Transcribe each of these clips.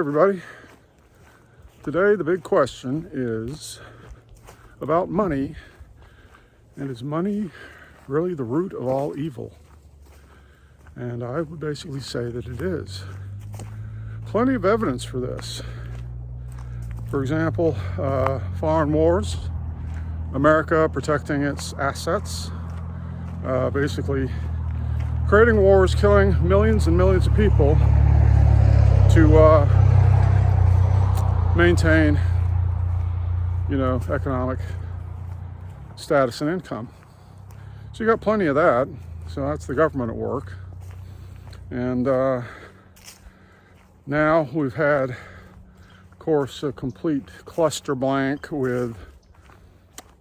everybody. Today the big question is about money, and is money really the root of all evil? And I would basically say that it is. Plenty of evidence for this. For example, foreign wars, America protecting its assets, basically creating wars, killing millions and millions of people to maintain, economic status and income. So you got plenty of that. So that's the government at work. And now we've had, of course, a complete cluster blank with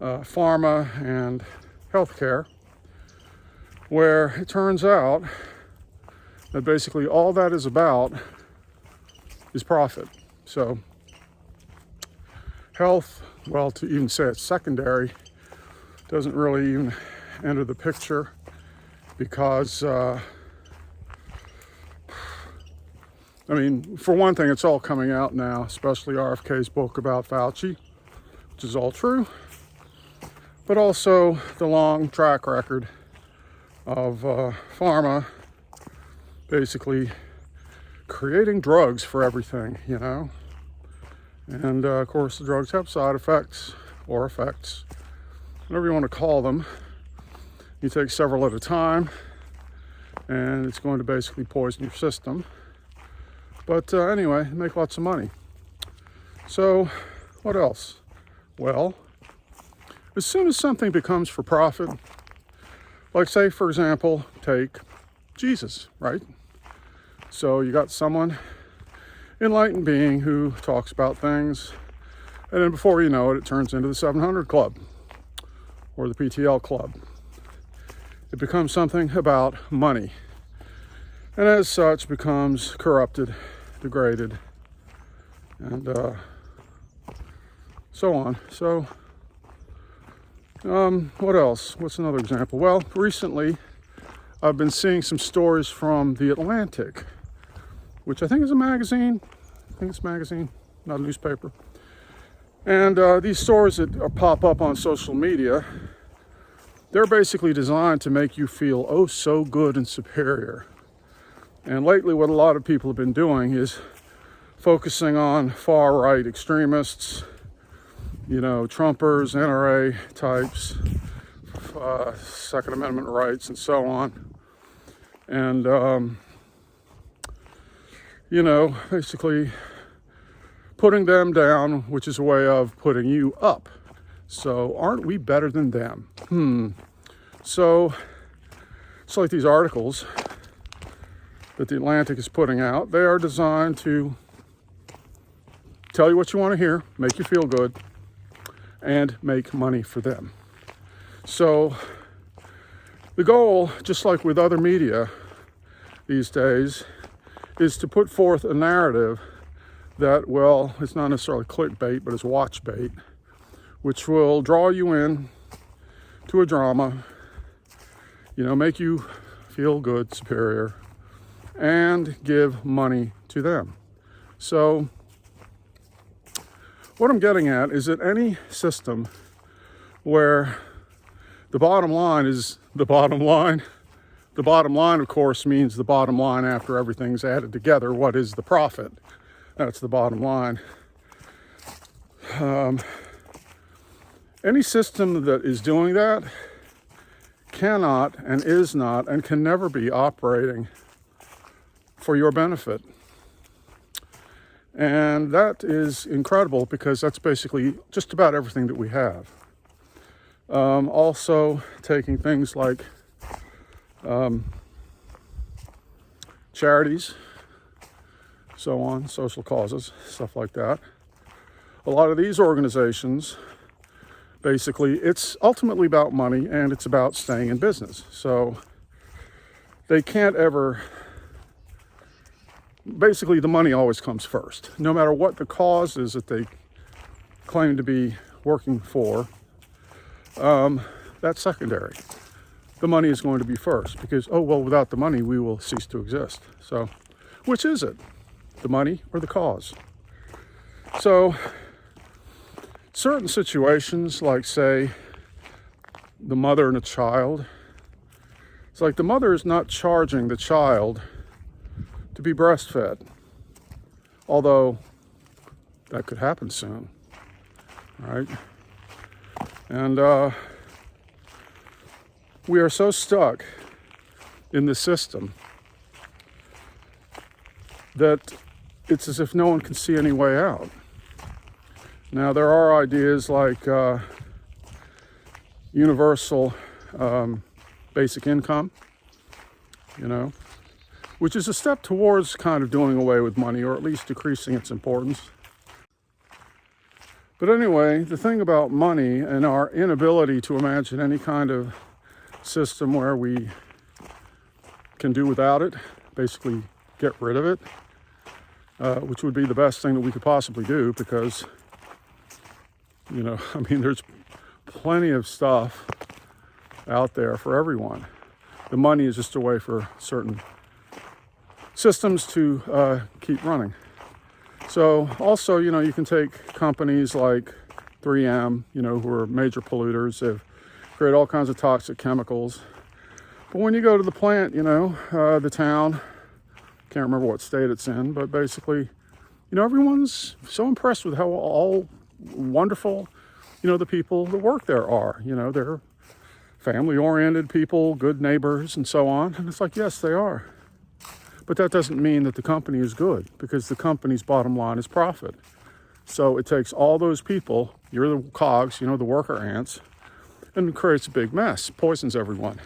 pharma and healthcare, where it turns out that basically all that is about is profit. So health, well, to even say it's secondary, doesn't really even enter the picture because, for one thing, it's all coming out now, especially RFK's book about Fauci, which is all true, but also the long track record of pharma basically creating drugs for everything, and of course the drugs have side effects or effects, whatever you want to call them. You take several at a time and it's going to basically poison your system, but anyway, make lots of money. So what else? Well, as soon as something becomes for profit, like say for example, take Jesus, right? So you got someone, enlightened being, who talks about things, and then before you know it, it turns into the 700 Club or the PTL Club. It becomes something about money, and as such becomes corrupted, degraded, and so on. So what else? What's another example? Well, recently I've been seeing some stories from The Atlantic, which I think is a magazine. I think it's a magazine, not a newspaper. And these stories that pop up on social media, they're basically designed to make you feel oh so good and superior. And lately what a lot of people have been doing is focusing on far-right extremists, Trumpers, NRA types, Second Amendment rights, and so on. And, basically putting them down, which is a way of putting you up. So aren't we better than them? So it's like these articles that the Atlantic is putting out. They are designed to tell you what you want to hear, make you feel good, and make money for them. So the goal, just like with other media these days, is to put forth a narrative that, well, it's not necessarily clickbait, but it's watch bait, which will draw you in to a drama, make you feel good, superior, and give money to them. So what I'm getting at is that any system where the bottom line is the bottom line, the bottom line, of course, means the bottom line after everything's added together. What is the profit? That's the bottom line. Any system that is doing that cannot and is not and can never be operating for your benefit. And that is incredible because that's basically just about everything that we have. Also taking things like charities, so on, social causes, stuff like that. A lot of these organizations, basically, it's ultimately about money and it's about staying in business. So they can't ever, basically the money always comes first. No matter what the cause is that they claim to be working for, that's secondary. The money is going to be first because, without the money, we will cease to exist. So, which is it? the money or the cause. So certain situations, like say the mother and a child, it's like the mother is not charging the child to be breastfed, although that could happen soon, right? And we are so stuck in the system that it's as if no one can see any way out. Now, there are ideas like universal basic income, which is a step towards kind of doing away with money, or at least decreasing its importance. But anyway, the thing about money and our inability to imagine any kind of system where we can do without it, basically get rid of it, which would be the best thing that we could possibly do, because, there's plenty of stuff out there for everyone. The money is just a way for certain systems to keep running. So also, you can take companies like 3M, who are major polluters. They've created all kinds of toxic chemicals. But when you go to the plant, the town, can't remember what state it's in, but basically, everyone's so impressed with how all wonderful, the people that work there are. They're family-oriented people, good neighbors, and so on. And it's like, yes, they are. But that doesn't mean that the company is good, because the company's bottom line is profit. So it takes all those people, you're the cogs, the worker ants, and it creates a big mess, poisons everyone.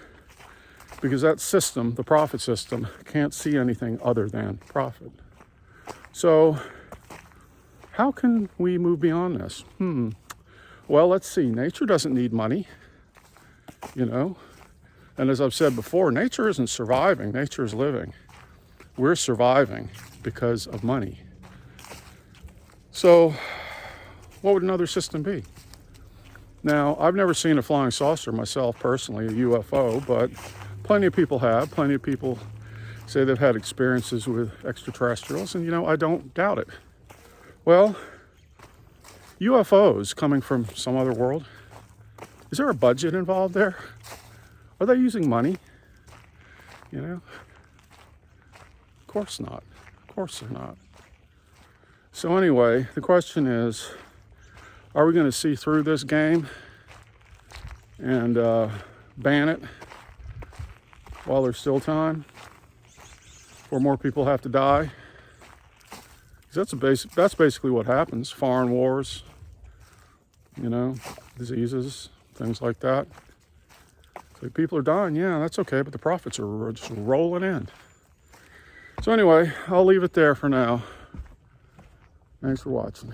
Because that system, the profit system, can't see anything other than profit. So how can we move beyond this? Well, let's see. Nature doesn't need money, And as I've said before, nature isn't surviving, nature is living. We're surviving because of money. So what would another system be? Now, I've never seen a flying saucer myself personally, a UFO, but plenty of people have. Plenty of people say they've had experiences with extraterrestrials, and I don't doubt it. Well, UFOs coming from some other world, is there a budget involved there? Are they using money? Of course not. Of course they're not. So anyway, the question is, are we going to see through this game and ban it while there's still time, or more people have to die? Because that's basically what happens. Foreign wars, diseases, things like that. So people are dying, yeah, that's okay, but the profits are just rolling in. So anyway, I'll leave it there for now. Thanks for watching.